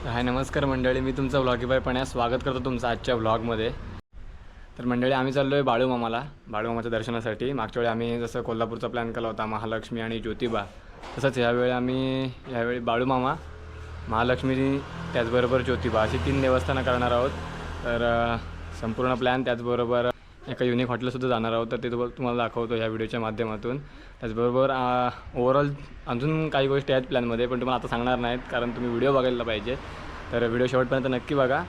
हाय नमस्कार मंडळी, मी तुमचा व्लॉगीबाय पण्या स्वागत करतो तुमचं आजच्या व्लॉगमध्ये. तर मंडळी आम्ही चाललो आहे बाळूमामाच्या दर्शनासाठी. मागच्या वेळी आम्ही जसं कोल्हापूरचा प्लॅन केला होता महालक्ष्मी आणि ज्योतिबा, तसंच यावेळी बाळूमामा, महालक्ष्मी त्याचबरोबर ज्योतिबा अशी 3 देवस्थानं करणार आहोत. तर संपूर्ण प्लॅन त्याचबरोबर एका युनिक हॉटेलसुद्धा जाणार आहोत. तर ते तुम्हाला दाखवतो ह्या व्हिडिओच्या माध्यमातून. त्याचबरोबर ओव्हरऑल अजून काही गोष्टी आहेत प्लॅनमध्ये, पण तुम्हाला आता सांगणार नाहीत कारण तुम्ही व्हिडिओ बघायला पाहिजे. तर व्हिडिओ शेवटपर्यंत नक्की बघा.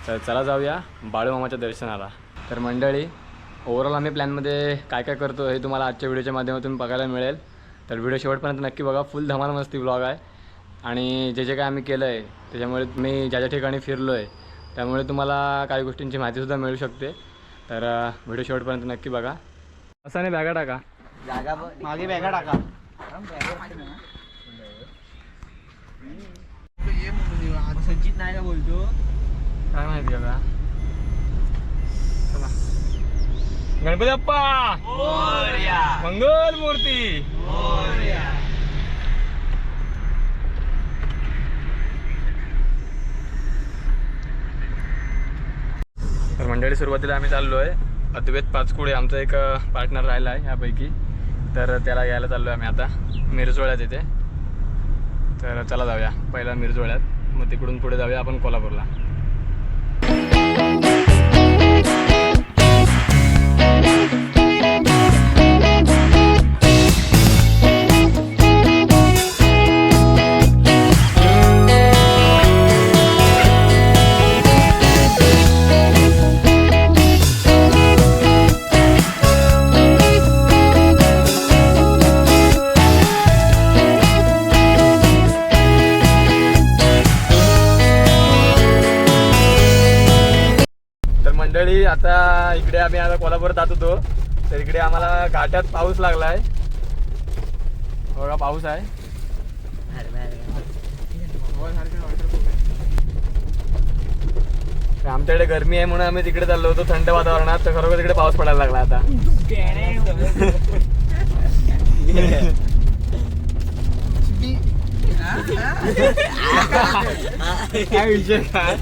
तर चला जाऊया बाळूमामाच्या दर्शनाला. तर मंडळी ओव्हरऑल आम्ही प्लॅनमध्ये काय काय करतो हे तुम्हाला आजच्या व्हिडिओच्या माध्यमातून बघायला मिळेल. तर व्हिडिओ शेवटपर्यंत नक्की बघा. फुल धमाल मस्ती व्लॉग आहे आणि जे काय आम्ही केलं आहे त्याच्यामुळे मी ज्या ठिकाणी फिरलो आहे त्यामुळे तुम्हाला काही गोष्टींची माहितीसुद्धा मिळू शकते. तर व्हिडिओ शेवटपर्यंत नक्की बघा. असा नाही बॅगा टाका, मागे बॅगा टाका. संचित नाही का बोलतो काय माहिती का. चला गणपती बाप्पा मंगल मूर्ती. तर मंडळी सुरुवातीला आम्ही चाललो आहे अद्वैत पाचकुळे, आमचा एक पार्टनर राहिला आहे ह्यापैकी. तर त्याला घ्यायला चाललो आहे आम्ही आता मिरजोळ्यात येते. तर चला जाऊया पहिला मिरजोळ्यात, मग तिकडून पुढे जाऊया आपण कोल्हापूरला. मंडळी आता इकडे आम्ही आता कोल्हापूरात जात होतो, तर इकडे आम्हाला घाटात पाऊस लागला आहे. बघा पाऊस आहे. आमच्याकडे गरमी आहे म्हणून आम्ही तिकडे चाललो होतो थंड वातावरणात. तर खरोखर तिकडे पाऊस पडायला लागला आता. काय विषय काय.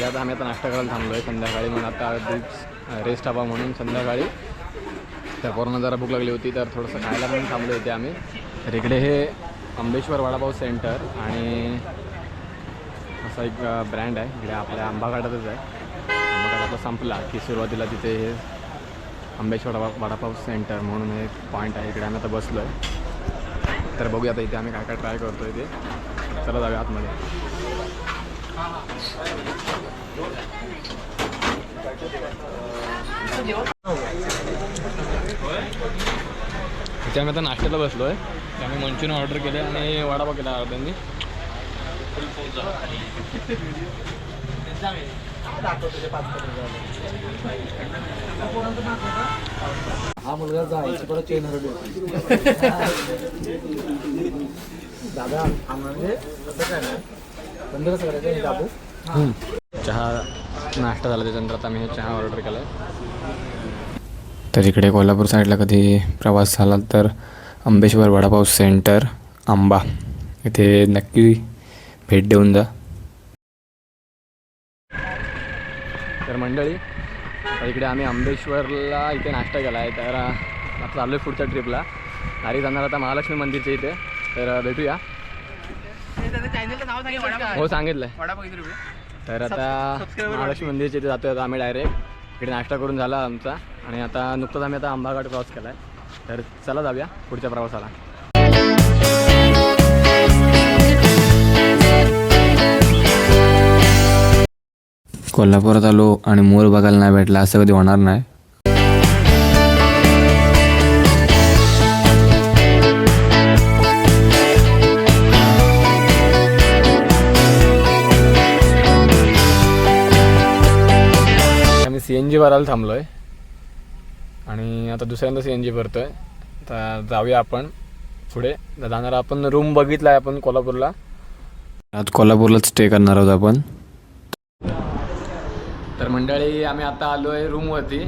आता आम्ही आता नाश्ता करायला थांबलो आहे संध्याकाळी, म्हणून आता रेस्ट हवा म्हणून संध्याकाळी. तर पोरांना जरा भूक लागली होती तर थोडंसं खायला म्हणून थांबलो होते आम्ही. तर इकडे हे अंबेश्वर वडापाव सेंटर आणि असा एक ब्रँड आहे इकडे आपल्या आंबाघाटातच आहे. आंबाघाटातला संपला की सुरुवातीला तिथे हे अंबेश्वर वडापाव सेंटर म्हणून एक पॉईंट आहे. इकडे आम्ही आता बसलो आहे. तर बघूया आता इथे आम्ही काय काय ट्राय करतो इथे. चला जाऊया आतमध्ये. इथे आम्ही आता नाश्त्याला बसलो आहे. आम्ही मंचुरियन ऑर्डर केले आणि वडापाव केला अर्ध्यांनी. हा मुलगा जायची परत चेन दादा म्हणजे कसं काय ना बंद कसं करायचं दाबू. चहा नाश्ता झाला त्याच्यानंतर आता मी हे चहा ऑर्डर केला आहे. तर इकडे कोल्हापूर साईडला कधी प्रवास झाला तर अंबेश्वर वडापाव सेंटर आंबा इथे नक्की भेट देऊन जा. तर मंडळी आता इकडे आम्ही अंबेश्वरला इथे नाश्ता केला आहे. तर आता चाललो आहे पुढच्या ट्रिपला. गाडी जाणार आता महालक्ष्मी मंदिरच्या इथे. तर भेटूया. हो सांगितलं आहे. तर आता महालक्ष्मी मंदिरच्या इथे जातो आम्ही डायरेक्ट. इकडे नाश्ता करून झाला आमचा आणि आता नुकताच आम्ही आता आंबाघाट क्रॉस केला आहे. तर चला जाऊया पुढच्या प्रवासाला. कोल्हापुरात आलो आणि मोर बघायला नाही भेटला असं कधी होणार नाही. CNG भरायला थांबलो आहे आणि आता दुसऱ्यांदा CNG भरतो आहे. तर जाऊया आपण पुढे. जाणार आपण रूम बघितला आहे आपण कोल्हापूरला. आज कोल्हापूरलाच स्टे करणार आहोत आपण. तर मंडळी आम्ही आता आलो आहे रूमवरती.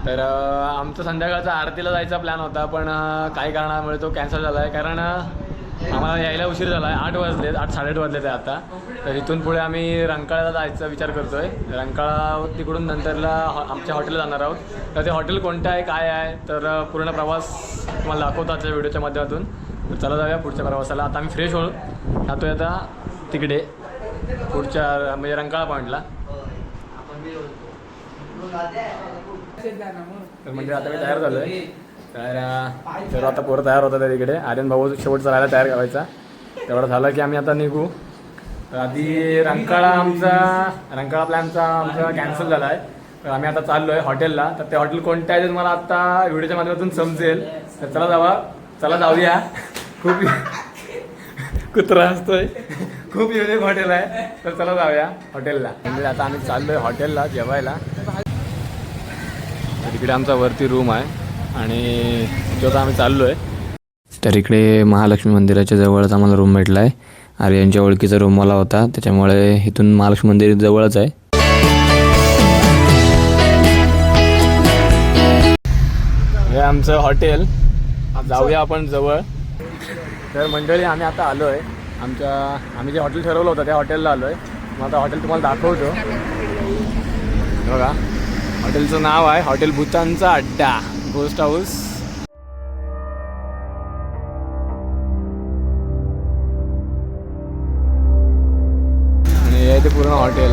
तर आमचा संध्याकाळचा आरतीला जायचा प्लॅन होता, पण काही कारणामुळे तो कॅन्सल झाला आहे. कारण आम्हाला यायला उशीर झाला आहे. 8 वाजले, 8-8:30 वाजले ते आता. तर इथून पुढे आम्ही रंकाळ्याला जायचा विचार करतो आहे. रंकाळा तिकडून नंतरला आमच्या हॉटेलला जाणार आहोत. तर ते हॉटेल कोणतं आहे काय आहे तर पूर्ण प्रवास तुम्हाला दाखवतो आजच्या व्हिडिओच्या माध्यमातून. तर चला जाऊया पुढच्या प्रवासाला. आता आम्ही फ्रेश होऊ जातो आहे आता तिकडे पुढच्या म्हणजे रंकाळा पॉईंटला. तर म्हणजे आता मी तयार झालो आहे. तर सर्व आता पोरं तयार होतात तिकडे. आर्यन भाऊ शेवटचा राहायला तयार करायचा. तेवढं झालं की आम्ही आता निघू. तर आधी रंकाळा प्लॅनचा आमचा कॅन्सल झाला आहे. तर आम्ही आता चाललो आहे हॉटेलला. तर ते हॉटेल कोणतं आहे ते तुम्हाला आता व्हिडिओच्या माध्यमातून समजेल. तर चला जाऊया. खूप कुत्रा असतोय. खूप युनिक हॉटेल आहे. तर चला जाऊया हॉटेलला. म्हणजे आता आम्ही चाललो आहे हॉटेलला जेवायला. इकडे आमचा वरती रूम आहे आणि तिथं आम्ही चाललो आहे. तर इकडे महालक्ष्मी मंदिराच्या जवळच आम्हाला रूम भेटला आहे. आर्यनच्या ओळखीचा रूम मला होता, त्याच्यामुळे इथून महालक्ष्मी मंदिर जवळच आहे. हे आमचं हॉटेल. जाऊया आपण जवळ. तर मंडळी आम्ही आता आलो आहे आम्ही जे हॉटेल ठरवलं होतं त्या हॉटेलला आलो आहे. मग आता हॉटेल तुम्हाला दाखवतो. बघा हॉटेलचं नाव आहे हॉटेल भूतांचा अड्डा गेस्ट हाऊस. आणि हे ते पूर्ण हॉटेल.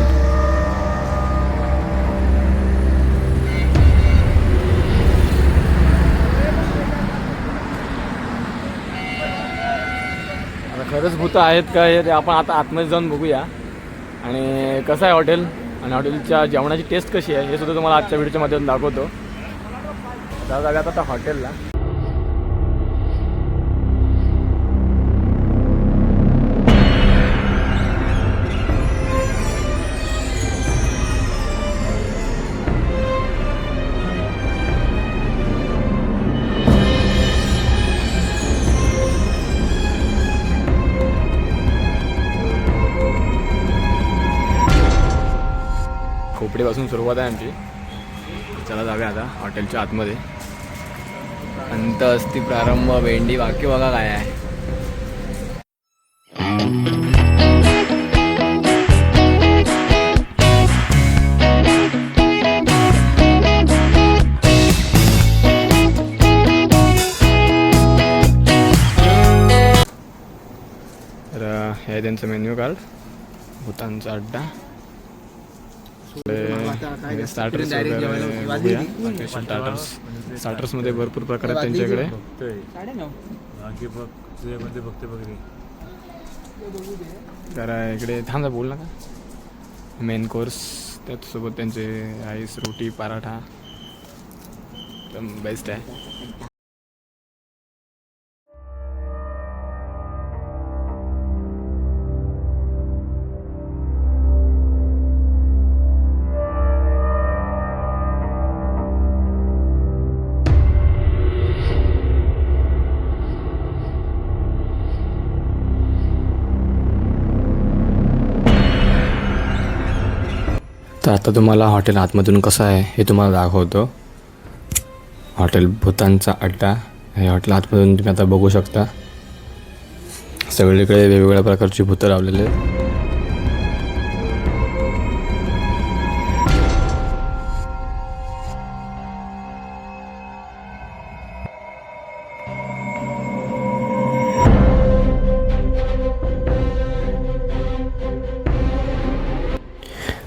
आता खरंच भूत आहेत का हे ते आपण आता आतमध्ये जाऊन बघूया. आणि कसं आहे हॉटेल आणि हॉटेलच्या जेवणाची टेस्ट कशी आहे हे सुद्धा तुम्हाला आजच्या व्हिडिओच्या माध्यमातून दाखवतो. जाऊया आता हॉटेलला. खोपडीपासून सुरुवात आहे आमची. चला जाऊया आता हॉटेलच्या आतमध्ये. अंत अस्ति प्रारंभ भेंडी वाक्य बघा काय आहे. तर हे त्यांचं मेन्यू कार्ड भूतांचा अड्डा. स्टार्टर्समध्ये भरपूर प्रकार आहेत त्यांच्याकडे. तर इकडे थांबा बोल नका. मेन कोर्स त्याचसोबत त्यांचे राईस रोटी पराठा एकदम बेस्ट आहे. तर आता तुम्हाला हॉटेल आतमधून कसं आहे हे तुम्हाला दाखवतो. हॉटेल भूतांचा अड्डा हे हॉटेल आतमधून तुम्ही आता बघू शकता. सगळीकडे वेगवेगळ्या प्रकारची भूतं लावलेले आहेत.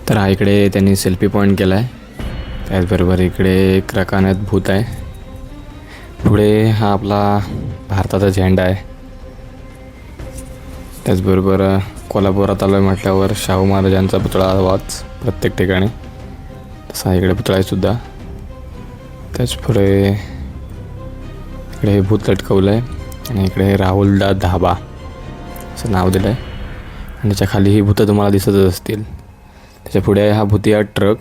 तर हा इकडे त्यांनी सेल्फी पॉईंट केला आहे. त्याचबरोबर इकडे एक रकान्यात भूत आहे. पुढे हा आपला भारताचा झेंडा आहे. त्याचबरोबर कोल्हापुरात आलो आहे म्हटल्यावर शाहू महाराजांचा पुतळा हवाच प्रत्येक ठिकाणी. तसा इकडे पुतळा आहे सुद्धा. त्याच पुढे इकडे हे भूत लटकवलं आहे आणि इकडे राहुलदा धाबा असं नाव दिलं आहे. आणि त्याच्या खाली ही भूतं तुम्हाला दिसतच असतील. त्याच्या पुढे हा भुतिया ट्रक.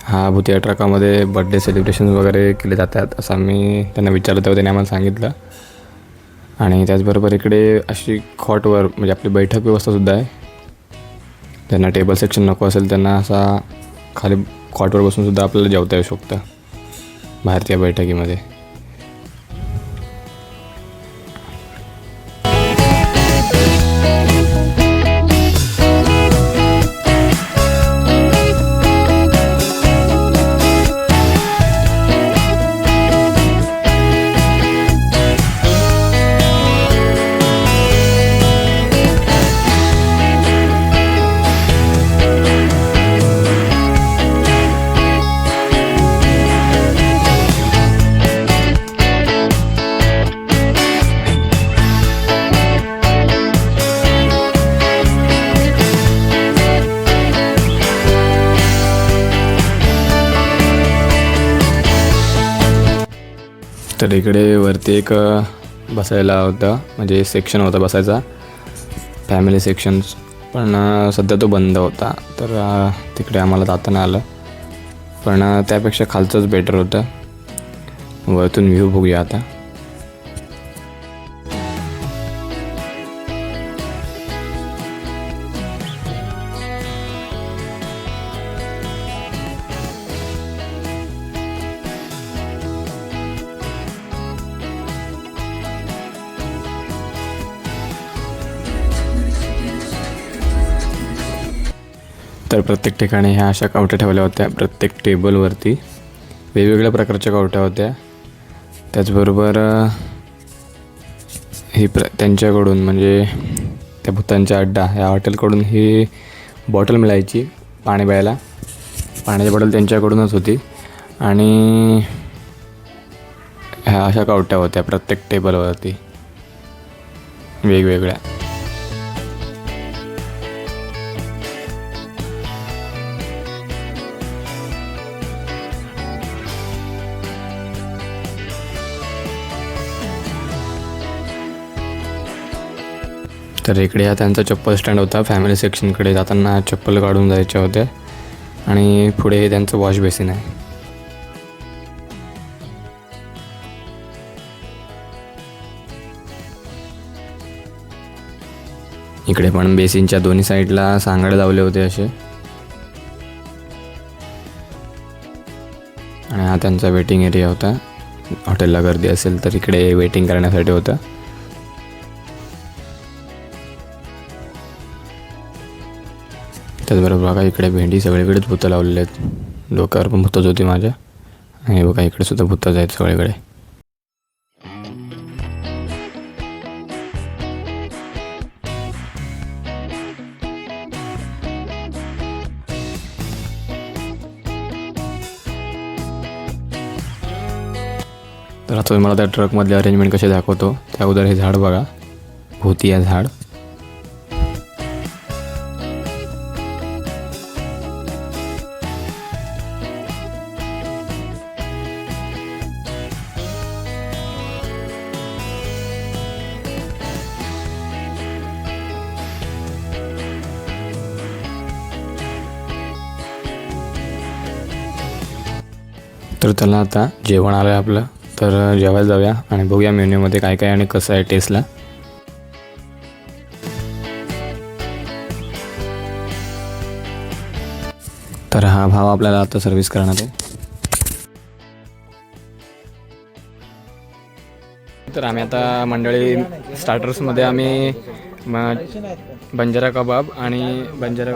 हा भुतिया ट्रकामध्ये बड्डे सेलिब्रेशन वगैरे केले जातात असं आम्ही त्यांना विचारलं तेव्हा त्यांनी आम्हाला सांगितलं. आणि त्याचबरोबर इकडे अशी खॉटवर म्हणजे आपली बैठक व्यवस्थासुद्धा आहे. त्यांना टेबल सेक्शन नको असेल त्यांना असा खाली खॉटवर बसूनसुद्धा आपल्याला जेवता येऊ शकतं भारतीय बैठकीमध्ये. तर इकडे वरती एक बसायला होता म्हणजे सेक्शन होता बसायचा फॅमिली सेक्शन्स, पण सध्या तो बंद होता. तर तिकडे आम्हाला जाता नाही आलं, पण त्यापेक्षा खालचंच बेटर होतं. वरतून व्ह्यू बघूया आता. तर प्रत्येक ठिकाणी ह्या अशा कावट्या ठेवल्या होत्या. प्रत्येक टेबलवरती वेगवेगळ्या प्रकारच्या कावट्या होत्या. त्याचबरोबर ही त्यांच्याकडून म्हणजे त्या भूतांच्या अड्डा ह्या हॉटेलकडून ही बॉटल मिळायची पाणी प्यायला. पाण्याची बॉटल त्यांच्याकडूनच होती आणि ह्या अशा कावट्या होत्या प्रत्येक टेबलवरती वेगवेगळ्या. तर इकडे हा त्यांचा चप्पल स्टँड होता. फॅमिली सेक्शनकडे जाताना चप्पल काढून जायच्या होत्या आणि पुढे त्यांचं वॉश बेसिन आहे. इकडे पण बेसिनच्या दोन्ही साईडला सांगाडे लावले होते असे. आणि हा त्यांचा वेटिंग एरिया होता. हॉटेलला गर्दी असेल तर इकडे वेटिंग करण्यासाठी होतं. त्याचबरोबर बघा इकडे भेंडी सगळीकडेच भुतं लावलेले आहेत. डोक्यावर पण भुतच होती माझ्या. आणि बघा इकडे सुद्धा भुतच आहेत सगळीकडे. तर आता मला त्या ट्रकमधले अरेंजमेंट कसे दाखवतो. त्या अगोदर हे झाड बघा, भोवती आहे झाड. तर त्याला आता जेवण आलं आहे आपलं. तर जेवायला जाऊया आणि बघूया मेन्यूमध्ये काय काय आणि कसं आहे टेस्टला. तर हा भाव आपल्याला आता सर्व्हिस करणार आहे. तर आम्ही आता मंडळी स्टार्टर्समध्ये आम्ही बंजारा कबाब आणि बंजारा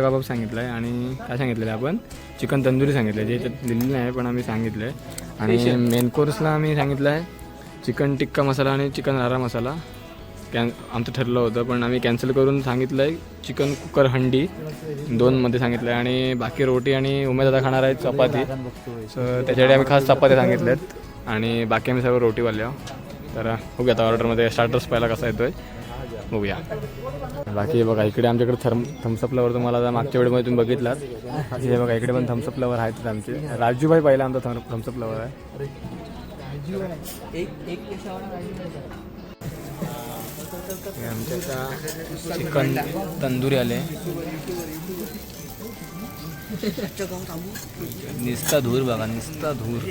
कबाब सांगितलं आहे. आणि काय सांगितलेलं आहे आपण, चिकन तंदुरी सांगितलं आहे, जे याच्यात दिलेलं नाही पण आम्ही सांगितलं आहे. आणि मेन कोर्सला आम्ही सांगितलं आहे चिकन टिक्का मसाला आणि चिकन रारा मसाला. आमचं ठरलं होतं पण आम्ही कॅन्सल करून सांगितलं आहे चिकन कुकर हंडी 2मध्ये सांगितलं आहे. आणि बाकी रोटी आणि उमेदादा खाणार आहे चपाती. सो त्याच्यासाठी आम्ही खास चपाती सांगितल्या आहेत आणि बाकी आम्ही सर्व रोटीवाले आहोत. तर बघूया आता ऑर्डरमध्ये स्टार्टर्स पहिला कसा येतो आहे बघूया. बाकी बघा इकडे आमच्याकडे थम्सअप लवर तुम्हाला आता मागच्या वेळेमध्ये तुम्ही बघितलात. हे बघा इकडे पण थम्सअप लवर आहेत आमचे. राजूभाई पहिला आमचा थम्सअप लवर आहे. आमच्या चिकन तंदुरी आले. निस्ता धूर बघा, निस्ता धूर.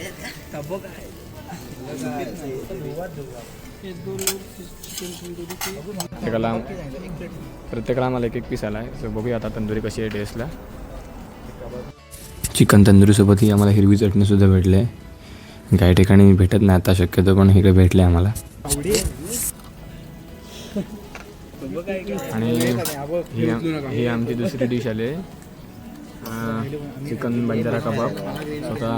प्रत्येकाला आम्हाला एक पीस आला आहे. सो बघूया आता तंदुरी कशी आहे टेस्टला. चिकन तंदुरीसोबत ही आम्हाला हिरवी चटणीसुद्धा भेटली आहे. काही ठिकाणी भेटत नाही आता शक्यतो, पण इकडे भेटले आम्हाला. आणि ही आमची दुसरी डिश आली, चिकन बंजारा कबाब. स्वतः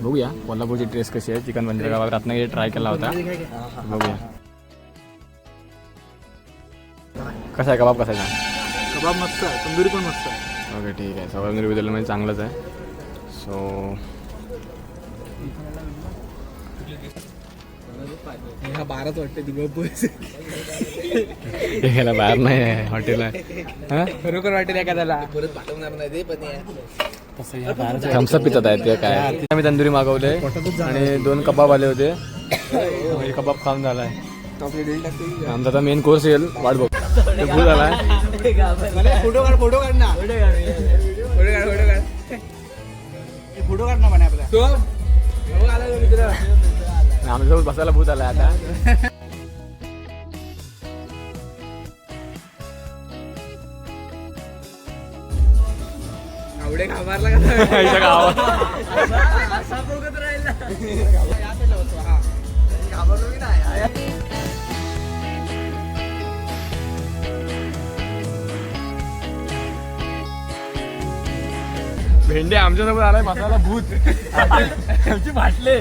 बघूया कोल्हापूरची टेस्ट कशी आहे. चिकन बंजारा कबाब रत्नागिरी ट्राय केला होता, बघूया कसा आहे कबाब. कसा आहे कबाब? मस्त आहे, तंदुरी पण मस्त आहे. ओके ठीक आहे. सगळं तंदुरी बदललं म्हणजे चांगलंच आहे. सो बाराच वाटते दिवस ह्याला बाहेर नाही आहे हॉटेल आहे. हां खरोखर वाटेल एखाद्याला परत पाठवणार नाही ते, पण थम्सअप पितात आहेत ते काय. आम्ही तंदुरी मागवले आणि 2 कबाब आले होते. कबाब खाऊन झाला आहे आमचा. आता मेन कोर्स येईल, वाट बघ. भूल झाला आहे. फोटो काढ, फोटो काढ ना, फोटो काढ, फोटो काढ, फोटो काढ ना म्हणे आपला. आमच्यासोबत बसायला भूत आलाय आता. आवडे घाबरला का गावात घाबरलो की नाही. भेंडे आमच्यासोबत आलाय बसायला भूत. आमची फाटले.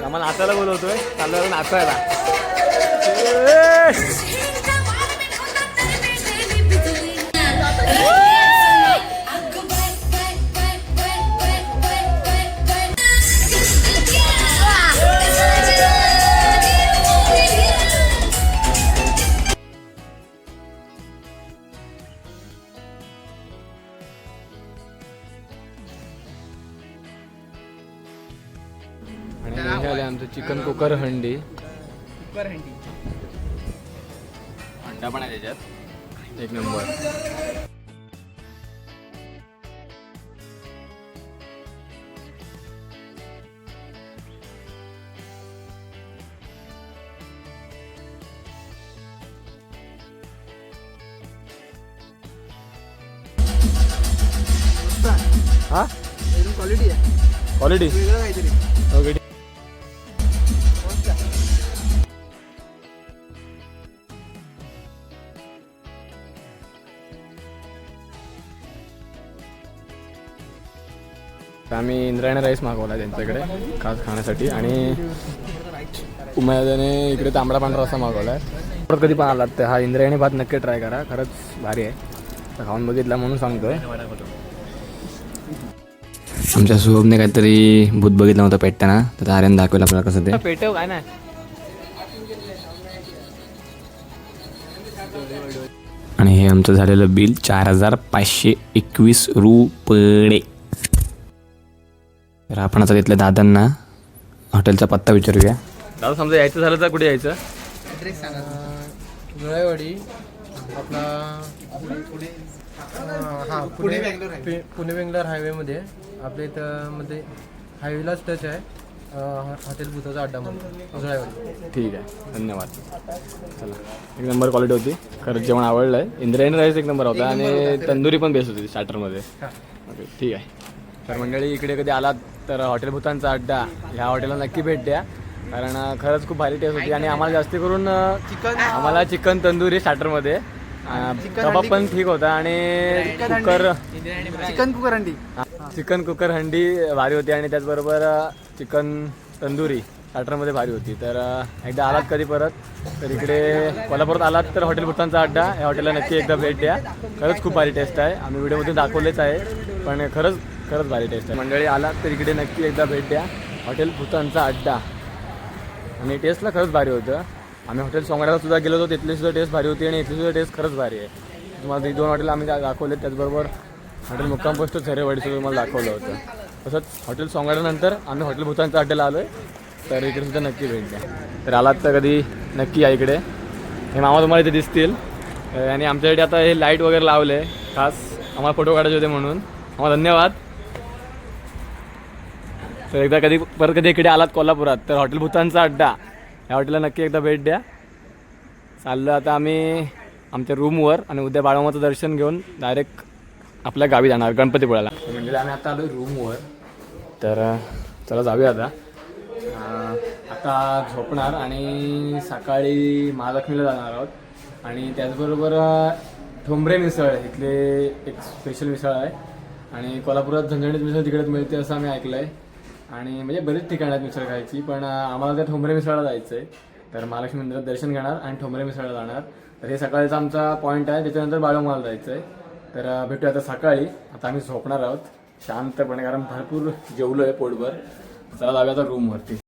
आम्हाला नाचायला बोलवतोय, चाललं नाचायला. आणि हे आले आमचं चिकन कुकर हंडी. अंडा पण आहे त्याच्यात, एक नंबर. हा क्वालिटी आहे, क्वालिटी वेगळं काहीतरी. ओके. आम्ही इंद्रायणी राईस मागवला त्यांच्याकडे खास खाण्यासाठी. आणि उमेदने इकडे तांबडा पांढरा रस्सा मागवला आहे. परत कधी पण आलात तर हा इंद्रायणी भात नक्की ट्राय करा, खरंच भारी आहे. तर खाऊन बघितला म्हणून सांगतोय. आमच्या सोबने काहीतरी भूत बघितलं होतं पेटताना, तर आर्यन दाखवलं आपल्याला कसं ते पेटव काय नाही. आणि हे आमचं झालेलं बिल 4521 रुपये. तर आपण आता तिथल्या दादांना हॉटेलचा पत्ता विचारूया. दादा समजा यायचं झालं तर कुठे यायचं? ॲड्रेस सांगा. जुळाईवाडी आपला हां पुणे बेंगलोर हायवेमध्ये आपल्या इथं मध्ये हायवेलाच टच आहे. हॉटेल भूताचा अड्डा म्हणून जुळाईवाडी. ठीक आहे, धन्यवाद. चला, एक नंबर क्वालिटी होती, खरंच जेवण आवडलं आहे. इंद्रायणी राईस एक नंबर होता आणि तंदुरी पण बेस्ट होती स्टार्टरमध्ये. ओके ठीक आहे. तर मंडळी इकडे कधी आलात तर हॉटेल भूतांचा अड्डा ह्या हॉटेलला नक्की भेट द्या, कारण खरंच खूप भारी टेस्ट होती. आणि आम्हाला जास्ती करून आम्हाला चिकन तंदुरी स्टार्टरमध्ये, कबाब पण ठीक होता. आणि चिकन कुकर हंडी भारी होती. आणि त्याचबरोबर चिकन तंदुरी स्टार्टरमध्ये भारी होती. तर एकदा आलात कधी परत तर इकडे कोल्हापुरात आलात तर हॉटेल भूतांचा अड्डा या हॉटेलला नक्की एकदा भेट द्या. खरंच खूप भारी टेस्ट आहे. आम्ही व्हिडिओमध्ये दाखवलेच आहे, पण खरंच भारी टेस्ट आहे. मंडळी आलात तर इकडे नक्की एकदा भेट द्या, हॉटेल भूतांचा अड्डा. आणि टेस्टला खरंच भारी होतं. आम्ही हॉटेल सोंगाड्याला सुद्धा गेलो होतो, तिथली सुद्धा टेस्ट भारी होती आणि इथली सुद्धा टेस्ट खरंच भारी आहे. तुम्हाला 2 हॉटेल आम्ही दाखवले, त्याचबरोबर हॉटेल मुक्काम पोस्ट झरेवाडीचं तुम्हाला दाखवलं होतं. तसंच हॉटेल सोंगाड्यानंतर आम्ही हॉटेल भूतांच्या अड्ड्याला आलो आहे, तर इकडे सुद्धा नक्की भेट द्या. तर आलात तर कधी नक्की या इकडे. हे मामा तुम्हाला इथे दिसतील. आणि आमच्याकडे आता हे लाईट वगैरे लावले खास आम्हाला फोटो काढायचे होते म्हणून. आम्हाला धन्यवाद. तर एकदा परत कधी इकडे आलात कोल्हापुरात तर हॉटेल भूतांचा अड्डा या हॉटेलला नक्की एकदा भेट द्या. चाललो आता आम्ही आमच्या रूमवर आणि उद्या बाळूमामाचं दर्शन घेऊन डायरेक्ट आपल्या गावी जाणार गणपतीपुळ्याला. म्हणजे आम्ही आता आलो रूमवर. तर चला जाऊया आता. आता झोपणार आणि सकाळी महालक्ष्मीला जाणार आहोत. आणि त्याचबरोबर ठोंबरे मिसळ इथले एक स्पेशल मिसळ आहे आणि कोल्हापुरात झणझणीत मिसळ तिकडेच मिळते असं आम्ही ऐकलं आहे. आणि म्हणजे बरेच ठिकाणं आहेत मिसळ खायची, पण आम्हाला त्या ठोंबरे मिसळला जायचं आहे. तर महालक्ष्मी मंदिरात दर्शन घेणार आणि ठोंबरे मिसळला जाणार. तर हे सकाळचा आमचा पॉईंट आहे. त्याच्यानंतर बाळूमामाला जायचं आहे. तर भेटूया आता सकाळी. आता आम्ही झोपणार आहोत शांतपणे, कारण भरपूर जेवलो आहे पोटभर. चला जाऊया आता रूमवरती.